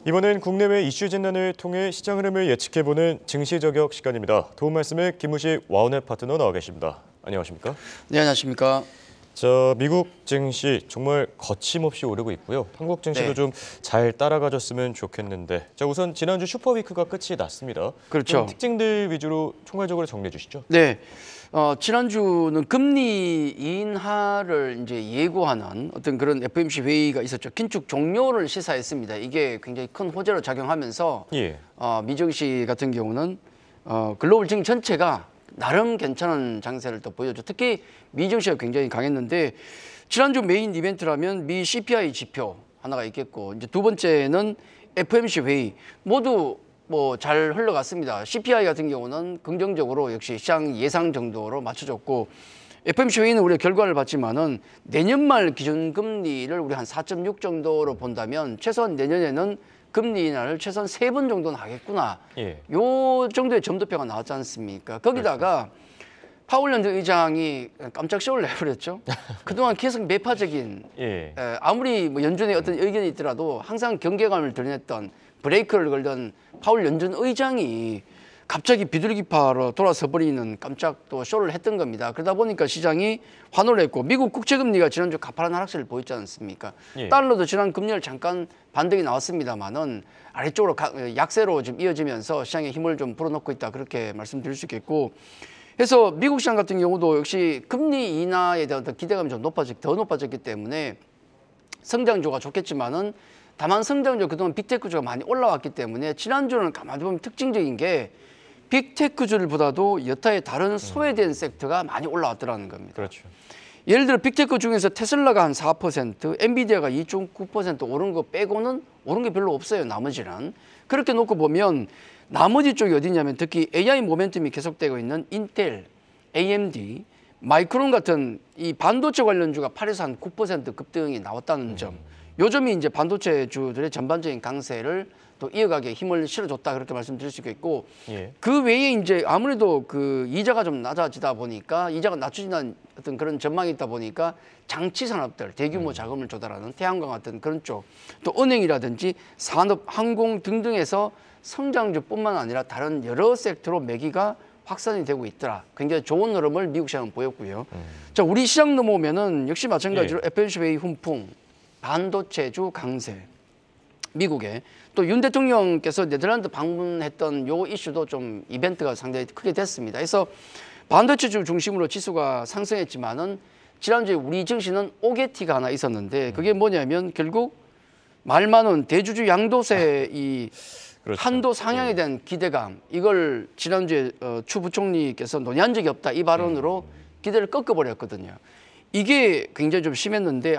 이번엔 국내외 이슈 진단을 통해 시장 흐름을 예측해보는 증시 저격 시간입니다. 도움 말씀에 김우식 와우넷 파트너 나와 계십니다. 안녕하십니까? 네, 안녕하십니까? 자, 미국 증시 정말 거침없이 오르고 있고요. 한국 증시도 네. 좀 잘 따라가줬으면 좋겠는데, 자 우선 지난주 슈퍼위크가 끝이 났습니다. 그렇죠. 특징들 위주로 총괄적으로 정리해 주시죠. 네, 지난주는 금리 인하를 이제 예고하는 어떤 그런 FOMC 회의가 있었죠. 긴축 종료를 시사했습니다. 이게 굉장히 큰 호재로 작용하면서 예. 미증시 같은 경우는 글로벌 증시 전체가 나름 괜찮은 장세를 또 보여줘. 특히 미증시가 굉장히 강했는데 지난주 메인 이벤트라면 미 CPI 지표 하나가 있겠고 이제 두 번째는 FOMC 회의 모두 뭐 잘 흘러갔습니다. CPI 같은 경우는 긍정적으로 역시 시장 예상 정도로 맞춰졌고 FOMC 회의는 우리가 결과를 봤지만은 내년 말 기준금리를 우리 한 4.6 정도로 본다면 최소한 내년에는 금리 인하를 최소한 3번 정도는 하겠구나. 예. 요 정도의 점도표가 나왔지 않습니까? 거기다가 파월 전 의장이 깜짝 쇼를 내버렸죠. 그동안 계속 매파적인 예. 아무리 뭐 연준의 어떤 의견이 있더라도 항상 경계감을 드러냈던 브레이크를 걸던 파월 연준 의장이 갑자기 비둘기파로 돌아서 버리는 깜짝 또 쇼를 했던 겁니다. 그러다 보니까 시장이 환호를 했고 미국 국채금리가 지난주 가파른 하락세를 보였지 않습니까? 예. 달러도 지난 금리를 잠깐 반등이 나왔습니다만은 아래쪽으로 약세로 좀 이어지면서 시장에 힘을 좀 불어넣고 있다 그렇게 말씀드릴 수 있겠고 그래서 미국 시장 같은 경우도 역시 금리 인하에 대한 기대감이 좀 더 높아졌기 때문에 성장주가 좋겠지만은 다만 성장주 그동안 빅테크주가 많이 올라왔기 때문에 지난주는 가만히 보면 특징적인 게 빅테크주들보다도 여타의 다른 소외된 섹터가 많이 올라왔더라는 겁니다. 그렇죠. 예를 들어 빅테크 중에서 테슬라가 한 4%, 엔비디아가 2.9% 오른 거 빼고는 오른 게 별로 없어요. 나머지는. 그렇게 놓고 보면 나머지 쪽이 어디냐면 특히 AI 모멘텀이 계속되고 있는 인텔, AMD, 마이크론 같은 이 반도체 관련주가 8에서 한 9% 급등이 나왔다는 점. 요점이 이제 반도체주들의 전반적인 강세를 또 이어가게 힘을 실어줬다 그렇게 말씀드릴 수 있겠고 예. 그 외에 이제 아무래도 그 이자가 좀 낮아지다 보니까 이자가 낮춰지는 어떤 그런 전망이 있다 보니까 장치 산업들 대규모 자금을 조달하는 태양광 같은 그런 쪽 또 은행이라든지 산업, 항공 등등에서 성장주뿐만 아니라 다른 여러 섹터로 매기가 확산이 되고 있더라. 굉장히 좋은 흐름을 미국 시장은 보였고요. 자, 우리 시장 넘어오면은 역시 마찬가지로 FOMC 회의 훈풍, 반도체주 강세, 미국에 또 윤 대통령께서 네덜란드 방문했던 요 이슈도 좀 이벤트가 상당히 크게 됐습니다. 그래서 반도체주 중심으로 지수가 상승했지만은 지난주에 우리 증시는 오게티가 하나 있었는데 그게 뭐냐면 결국 말 많은 대주주 양도세 이 그렇죠. 한도 상향에 대한 기대감 이걸 지난주에 추 부총리께서 논의한 적이 없다 이 발언으로 기대를 꺾어버렸거든요. 이게 굉장히 좀 심했는데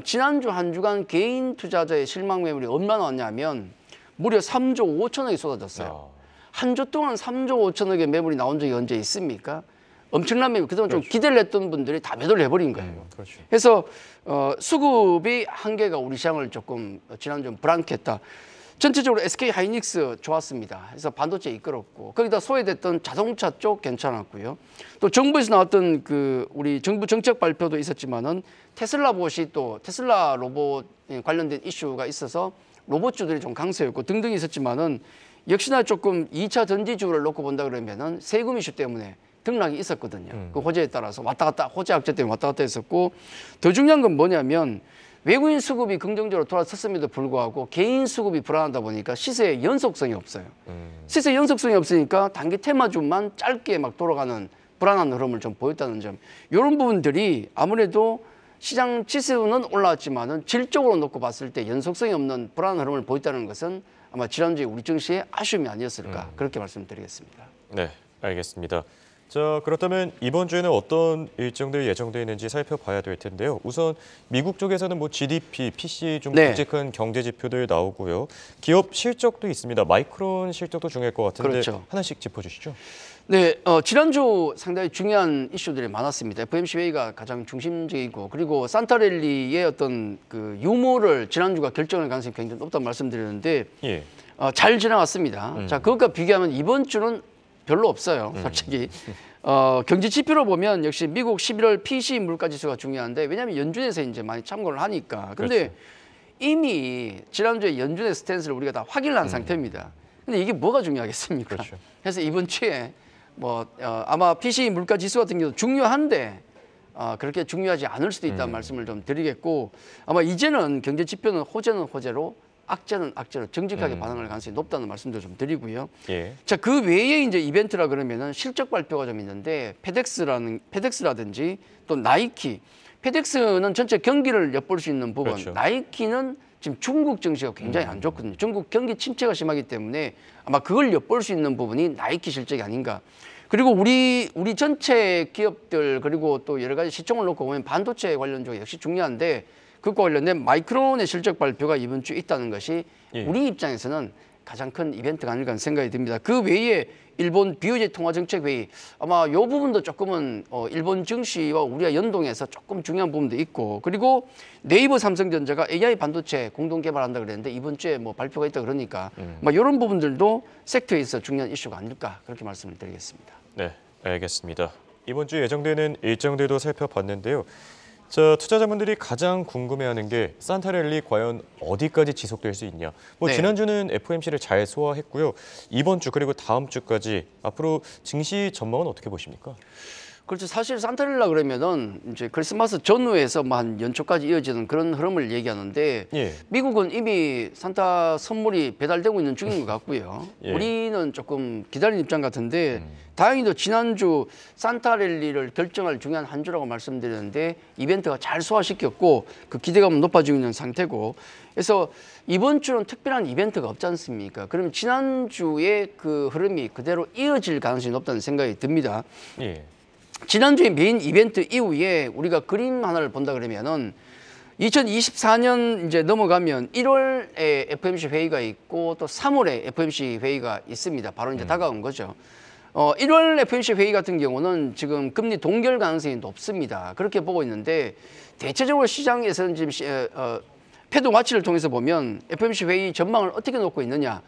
지난주 한 주간 개인 투자자의 실망 매물이 얼마나 왔냐면 무려 3조 5천억이 쏟아졌어요. 한 주 동안 3조 5천억의 매물이 나온 적이 언제 있습니까? 엄청난 매물. 그동안 그렇죠. 좀 기대를 했던 분들이 다 매도를 해버린 거예요. 그렇죠. 그래서 수급이 한계가 우리 시장을 조금 지난주 좀 불안했다. 전체적으로 SK 하이닉스 좋았습니다. 그래서 반도체 이끌었고 거기다 소외됐던 자동차 쪽 괜찮았고요. 또 정부에서 나왔던 그 우리 정부 정책 발표도 있었지만은 테슬라 봇이 또 테슬라 로봇 관련된 이슈가 있어서 로봇주들이 좀 강세였고 등등이 있었지만은 역시나 조금 2차 전지주를 놓고 본다 그러면은 세금 이슈 때문에 등락이 있었거든요. 그 호재에 따라서 왔다 갔다 호재 악재 때문에 왔다 갔다 했었고 더 중요한 건 뭐냐면 외국인 수급이 긍정적으로 돌아섰음에도 불구하고 개인 수급이 불안하다 보니까 시세의 연속성이 없어요. 시세 연속성이 없으니까 단기 테마주만 짧게 막 돌아가는 불안한 흐름을 좀 보였다는 점. 이런 부분들이 아무래도 시장 지수는 올라왔지만은 질적으로 놓고 봤을 때 연속성이 없는 불안한 흐름을 보였다는 것은 아마 지난주에 우리 증시의 아쉬움이 아니었을까 그렇게 말씀드리겠습니다. 네, 알겠습니다. 자, 그렇다면 이번 주에는 어떤 일정들이 예정되어 있는지 살펴봐야 될 텐데요. 우선 미국 쪽에서는 뭐 GDP, PCE 좀 굵직한 경제 지표들 나오고요. 기업 실적도 있습니다. 마이크론 실적도 중요할 것 같은데 그렇죠. 하나씩 짚어주시죠. 네, 지난주 상당히 중요한 이슈들이 많았습니다. FOMC 회의가 가장 중심적이고 그리고 산타랠리의 어떤 그 유무를 지난주가 결정할 가능성이 굉장히 높다고 말씀드렸는데 예. 잘 지나갔습니다. 자, 그것과 비교하면 이번 주는 별로 없어요, 솔직히. 경제 지표로 보면 역시 미국 11월 PCE 물가지수가 중요한데 왜냐하면 연준에서 이제 많이 참고를 하니까. 근데 그렇죠. 이미 지난주에 연준의 스탠스를 우리가 다 확인을 한 상태입니다. 근데 이게 뭐가 중요하겠습니까? 그렇죠. 그래서 이번 주에 뭐 아마 PCE 물가 지수 같은 경우도 중요한데 그렇게 중요하지 않을 수도 있다는 말씀을 좀 드리겠고, 아마 이제는 경제 지표는 호재는 호재로 악재는 악재로 정직하게 반응할 가능성이 높다는 말씀도 좀 드리고요. 예. 자, 그 외에 이제 이벤트라 그러면은 실적 발표가 좀 있는데 페덱스라든지 또 나이키. 페덱스는 전체 경기를 엿볼 수 있는 부분, 그렇죠. 나이키는 지금 중국 증시가 굉장히 안 좋거든요. 중국 경기 침체가 심하기 때문에 아마 그걸 엿볼 수 있는 부분이 나이키 실적이 아닌가. 그리고 우리 전체 기업들 그리고 또 여러 가지 시총을 놓고 보면 반도체 관련주가 역시 중요한데, 그것과 관련된 마이크론의 실적 발표가 이번 주에 있다는 것이 예. 우리 입장에서는 가장 큰 이벤트가 아닐까 하는 생각이 듭니다. 그 외에 일본 BOJ 통화정책회의, 아마 이 부분도 조금은 일본 증시와 우리가 연동해서 조금 중요한 부분도 있고, 그리고 네이버 삼성전자가 AI 반도체 공동 개발한다 그랬는데 이번 주에 뭐 발표가 있다 그러니까 이런 부분들도 섹터에 있어 중요한 이슈가 아닐까, 그렇게 말씀을 드리겠습니다. 네, 알겠습니다. 이번 주 예정되는 일정들도 살펴봤는데요. 자, 투자자분들이 가장 궁금해하는 게 산타랠리 과연 어디까지 지속될 수 있냐. 네. 지난주는 FOMC를 잘 소화했고요. 이번 주 그리고 다음 주까지 앞으로 증시 전망은 어떻게 보십니까? 그렇죠. 사실 산타렐라 그러면은 이제 크리스마스 전후에서 한 연초까지 이어지는 그런 흐름을 얘기하는데, 예. 미국은 이미 산타 선물이 배달되고 있는 중인 것 같고요. 예. 우리는 조금 기다리는 입장 같은데 다행히도 지난주 산타랠리를 결정할 중요한 한 주라고 말씀드렸는데 이벤트가 잘 소화시켰고 그 기대감은 높아지고 있는 상태고, 그래서 이번 주는 특별한 이벤트가 없지 않습니까? 그러면 지난주의 그 흐름이 그대로 이어질 가능성이 높다는 생각이 듭니다. 예. 지난주에 메인 이벤트 이후에 우리가 그림 하나를 본다 그러면은 2024년 이제 넘어가면 1월에 FOMC 회의가 있고 또 3월에 FOMC 회의가 있습니다. 바로 이제 다가온 거죠. 1월 FOMC 회의 같은 경우는 지금 금리 동결 가능성이 높습니다. 그렇게 보고 있는데, 대체적으로 시장에서는 지금 패드 와치를 통해서 보면 FOMC 회의 전망을 어떻게 놓고 있느냐,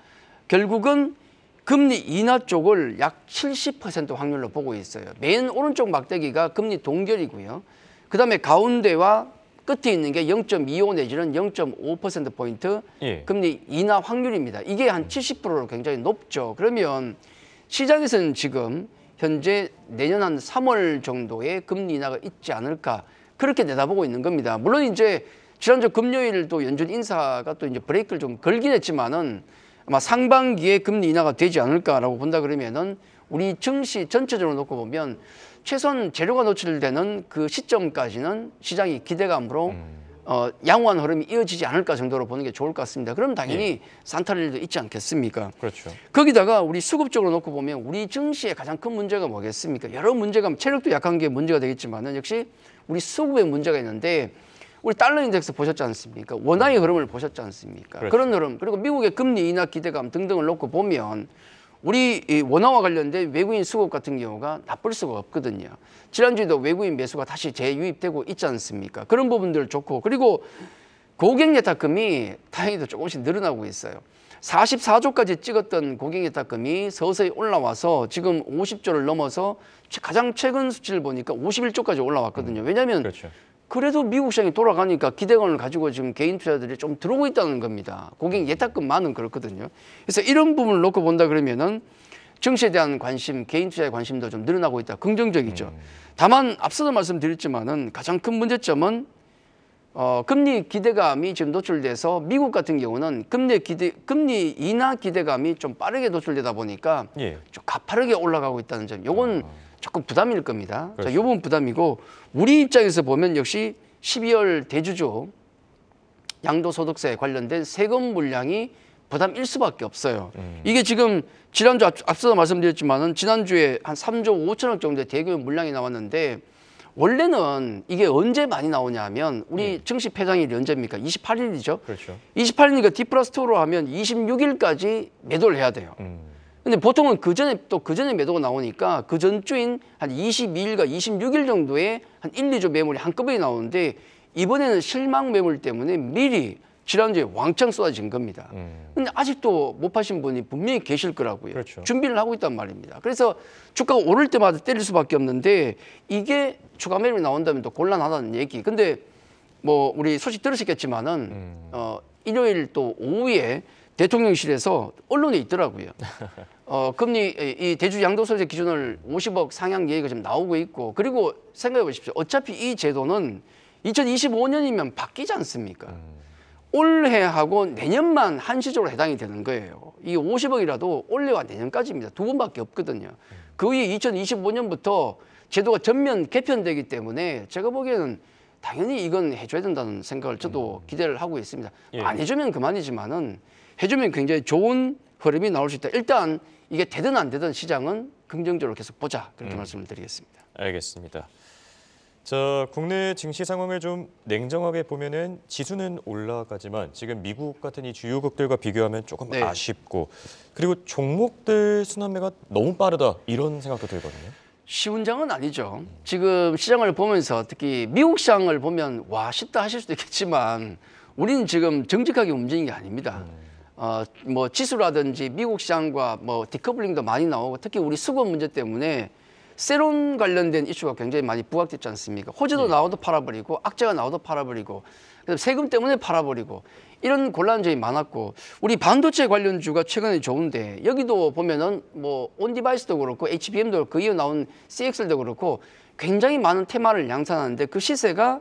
결국은 금리 인하 쪽을 약 70% 확률로 보고 있어요. 맨 오른쪽 막대기가 금리 동결이고요. 그다음에 가운데와 끝에 있는 게 0.25 내지는 0.5%포인트 예. 금리 인하 확률입니다. 이게 한 70%로 굉장히 높죠. 그러면 시장에서는 지금 현재 내년 한 3월 정도의 금리 인하가 있지 않을까, 그렇게 내다보고 있는 겁니다. 물론 이제 지난주 금요일 또 연준 인사가 또 이제 브레이크를 좀 걸긴 했지만은 아마 상반기에 금리 인하가 되지 않을까라고 본다 그러면은 우리 증시 전체적으로 놓고 보면 최소한 재료가 노출되는 그 시점까지는 시장이 기대감으로 양호한 흐름이 이어지지 않을까 정도로 보는 게 좋을 것 같습니다. 그럼 당연히 산타랠리도 있지 않겠습니까? 그렇죠. 거기다가 우리 수급적으로 놓고 보면 우리 증시의 가장 큰 문제가 뭐겠습니까? 여러 문제가, 체력도 약한 게 문제가 되겠지만은 역시 우리 수급에 문제가 있는데, 우리 달러 인덱스 보셨지 않습니까? 원화의 흐름을 보셨지 않습니까? 그렇죠. 그런 흐름, 그리고 미국의 금리 인하 기대감 등등을 놓고 보면 우리 이 원화와 관련된 외국인 수급 같은 경우가 나쁠 수가 없거든요. 지난주에도 외국인 매수가 다시 재유입되고 있지 않습니까? 그런 부분들 좋고, 그리고 고객 예탁금이 다행히도 조금씩 늘어나고 있어요. 44조까지 찍었던 고객 예탁금이 서서히 올라와서 지금 50조를 넘어서 가장 최근 수치를 보니까 51조까지 올라왔거든요. 왜냐하면 그렇죠. 그래도 미국 시장이 돌아가니까 기대감을 가지고 지금 개인 투자들이 좀 들어오고 있다는 겁니다. 고객 예탁금만은 그렇거든요. 그래서 이런 부분을 놓고 본다 그러면은 증시에 대한 관심, 개인 투자의 관심도 좀 늘어나고 있다. 긍정적이죠. 다만 앞서도 말씀드렸지만은 가장 큰 문제점은 금리 기대감이 지금 노출돼서 미국 같은 경우는 금리 인하 기대감이 좀 빠르게 노출되다 보니까 예. 좀 가파르게 올라가고 있다는 점. 요건 조금 부담일 겁니다. 그렇죠. 자, 요 부분 부담이고, 우리 입장에서 보면 역시 12월 대주주 양도소득세 관련된 세금 물량이 부담일 수밖에 없어요. 이게 지금 지난주 앞서서 말씀드렸지만은 지난주에 한 3조 5천억 정도의 대규모 물량이 나왔는데, 원래는 이게 언제 많이 나오냐 하면 우리 증시 폐장일이 언제입니까? 28일이죠. 그렇죠. 28일이니까 D+2로 하면 26일까지 매도를 해야 돼요. 근데 보통은 그 전에 매도가 나오니까 그 전주인 한 22일과 26일 정도에 한 1, 2조 매물이 한꺼번에 나오는데, 이번에는 실망 매물 때문에 미리 지난주에 왕창 쏟아진 겁니다. 근데 아직도 못 파신 분이 분명히 계실 거라고요. 그렇죠. 준비를 하고 있단 말입니다. 그래서 주가가 오를 때마다 때릴 수밖에 없는데, 이게 추가 매물이 나온다면 또 곤란하다는 얘기. 근데 뭐 우리 소식 들으셨겠지만은 일요일 또 오후에 대통령실에서 언론에 있더라고요. 금리 이 대주 양도소득 기준을 50억 상향 얘기가 지금 나오고 있고 그리고 생각해 보십시오. 어차피 이 제도는 2025년이면 바뀌지 않습니까? 올해하고 내년만 한시적으로 해당이 되는 거예요. 이 50억이라도 올해와 내년까지입니다. 두 번밖에 없거든요. 그 이후 2025년부터 제도가 전면 개편되기 때문에 제가 보기에는 당연히 이건 해줘야 된다는 생각을 저도 기대를 하고 있습니다. 예. 안 해주면 그만이지만은 해주면 굉장히 좋은 흐름이 나올 수 있다. 일단 이게 되든 안 되든 시장은 긍정적으로 계속 보자 그렇게 말씀을 드리겠습니다. 알겠습니다. 자, 국내 증시 상황을 좀 냉정하게 보면은 지수는 올라가지만 지금 미국 같은 이 주요국들과 비교하면 조금 네. 아쉽고 그리고 종목들 순환매가 너무 빠르다 이런 생각도 들거든요. 쉬운 장은 아니죠. 지금 시장을 보면서 특히 미국 시장을 보면 와 쉽다 하실 수도 있겠지만 우리는 지금 정직하게 움직이는 게 아닙니다. 뭐 지수라든지 미국 시장과 뭐 디커플링도 많이 나오고 특히 우리 수급 문제 때문에 세론 관련된 이슈가 굉장히 많이 부각됐지 않습니까? 호재도 나와도 팔아버리고 악재가 나와도 팔아버리고 그다음에 세금 때문에 팔아버리고 이런 곤란 점이 많았고 우리 반도체 관련주가 최근에 좋은데 여기도 보면은 뭐 온디바이스도 그렇고 HBM도 그렇고 그 이후 나온 CXL도 그렇고 굉장히 많은 테마를 양산하는데 그 시세가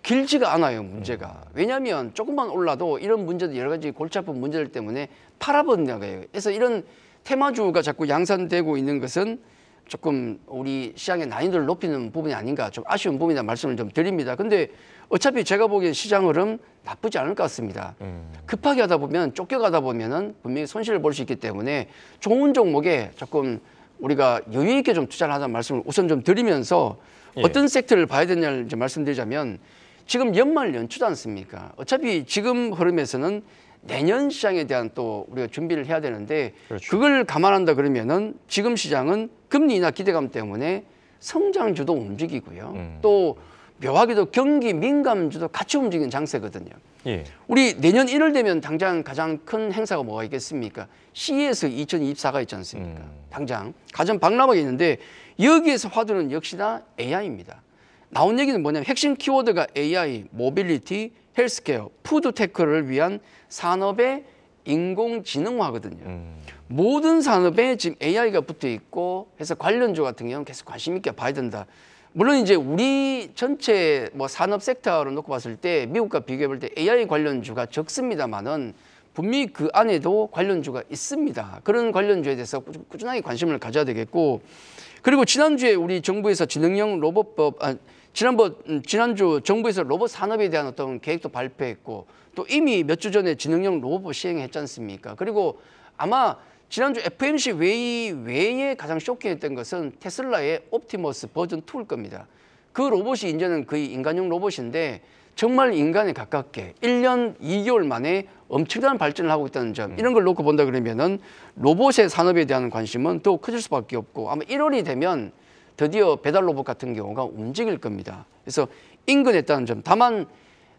길지가 않아요, 문제가. 왜냐하면 조금만 올라도 이런 문제들 여러 가지 골치 아픈 문제들 때문에 팔아버린다는 거예요. 그래서 이런 테마주가 자꾸 양산되고 있는 것은 조금 우리 시장의 난이도를 높이는 부분이 아닌가 좀 아쉬운 부분이다 말씀을 좀 드립니다. 근데 어차피 제가 보기엔 시장 흐름 나쁘지 않을 것 같습니다. 급하게 하다 보면 쫓겨가다 보면은 분명히 손실을 볼 수 있기 때문에 좋은 종목에 조금 우리가 여유 있게 좀 투자를 하자는 말씀을 우선 좀 드리면서 어떤 섹터를 봐야 되냐를 이제 말씀드리자면 지금 연말 연초지 않습니까? 어차피 지금 흐름에서는 내년 시장에 대한 또 우리가 준비를 해야 되는데 그렇죠. 그걸 감안한다 그러면은 지금 시장은 금리 인하 기대감 때문에 성장주도 움직이고요. 또 묘하게도 경기 민감주도 같이 움직이는 장세거든요. 예. 우리 내년 1월 되면 당장 가장 큰 행사가 뭐가 있겠습니까? CES 2024가 있지 않습니까? 당장 가장 박람회가 있는데 여기에서 화두는 역시나 AI입니다. 나온 얘기는 뭐냐면 핵심 키워드가 AI, 모빌리티, 헬스케어, 푸드테크를 위한 산업의 인공지능화거든요. 모든 산업에 지금 AI가 붙어 있고 해서 관련주 같은 경우는 계속 관심 있게 봐야 된다. 물론 이제 우리 전체 뭐 산업 섹터로 놓고 봤을 때 미국과 비교해 볼 때 AI 관련주가 적습니다만은 분명히 그 안에도 관련주가 있습니다. 그런 관련주에 대해서 꾸준하게 관심을 가져야 되겠고 그리고 지난주에 우리 정부에서 지능형 로봇법 지난주 정부에서 로봇 산업에 대한 어떤 계획도 발표했고 또 이미 몇 주 전에 지능형 로봇법 시행했지 않습니까? 그리고 아마 지난주 FMC 회의 외에 가장 쇼킹했던 것은 테슬라의 옵티머스 버전 2일 겁니다. 그 로봇이 이제는 거의 인간용 로봇인데 정말 인간에 가깝게 1년 2개월 만에 엄청난 발전을 하고 있다는 점 이런 걸 놓고 본다 그러면은 로봇의 산업에 대한 관심은 더욱 커질 수밖에 없고 아마 1월이 되면 드디어 배달 로봇 같은 경우가 움직일 겁니다. 그래서 인근했다는 점. 다만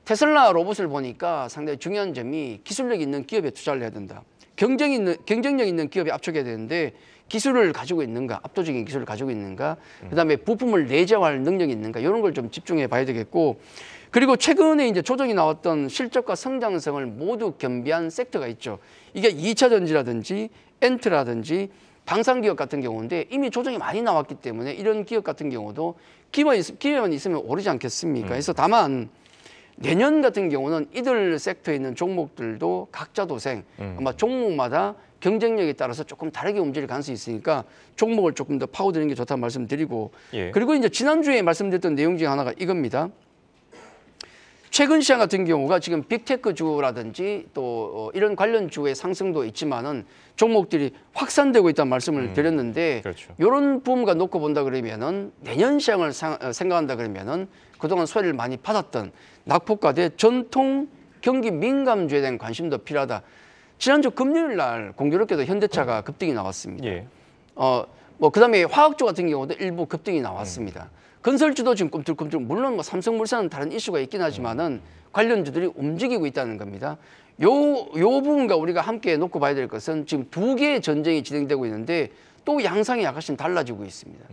테슬라 로봇을 보니까 상당히 중요한 점이 기술력 있는 기업에 투자를 해야 된다. 경쟁력 있는 기업에 압축해야 되는데 기술을 가지고 있는가, 압도적인 기술을 가지고 있는가, 그다음에 부품을 내재화할 능력이 있는가 이런 걸 좀 집중해 봐야 되겠고 그리고 최근에 이제 조정이 나왔던 실적과 성장성을 모두 겸비한 섹터가 있죠. 이게 2차 전지라든지 엔트라든지 방산기업 같은 경우인데 이미 조정이 많이 나왔기 때문에 이런 기업 같은 경우도 기회만 있으면 오르지 않겠습니까? 그래서 다만 내년 같은 경우는 이들 섹터에 있는 종목들도 각자 도생 아마 종목마다 경쟁력에 따라서 조금 다르게 움직일 가능성이 있으니까 종목을 조금 더 파고드는 게 좋다는 말씀드리고 예. 그리고 이제 지난주에 말씀드렸던 내용 중에 하나가 이겁니다. 최근 시장 같은 경우가 지금 빅테크주라든지 또 이런 관련주의 상승도 있지만은 종목들이 확산되고 있다는 말씀을 드렸는데 그렇죠. 이런 부분과 놓고 본다 그러면은 내년 시장을 생각한다 그러면은 그동안 소리를 많이 받았던 낙폭과대 전통 경기 민감주에 대한 관심도 필요하다. 지난주 금요일 날 공교롭게도 현대차가 급등이 나왔습니다. 예. 뭐 그다음에 화학주 같은 경우도 일부 급등이 나왔습니다. 건설주도 지금 꿈틀꿈틀 물론 뭐 삼성물산은 다른 이슈가 있긴 하지만은 관련주들이 움직이고 있다는 겁니다. 요 부분과 우리가 함께 놓고 봐야 될 것은 지금 두 개의 전쟁이 진행되고 있는데 또 양상이 약간씩 달라지고 있습니다.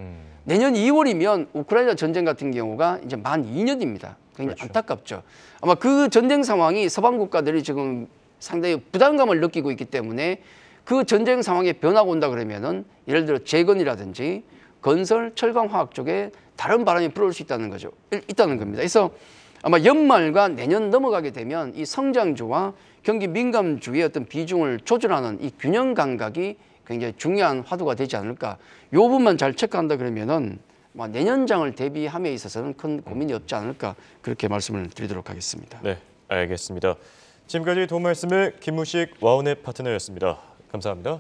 내년 2월이면 우크라이나 전쟁 같은 경우가 이제 만 2년입니다. 굉장히 안타깝죠. 아마 그 전쟁 상황이 서방 국가들이 지금 상당히 부담감을 느끼고 있기 때문에 그 전쟁 상황에 변화가 온다 그러면은 예를 들어 재건이라든지 건설, 철강, 화학 쪽에 다른 바람이 불어올 수 있다는 거죠. 있다는 겁니다. 그래서 아마 연말과 내년 넘어가게 되면 이 성장주와 경기 민감주의 어떤 비중을 조절하는 이 균형 감각이 굉장히 중요한 화두가 되지 않을까. 이 부분만 잘 체크한다 그러면은 내년장을 대비함에 있어서는 큰 고민이 없지 않을까 그렇게 말씀을 드리도록 하겠습니다. 네, 알겠습니다. 지금까지 도움 말씀을 김무식 와우넷 파트너였습니다. 감사합니다.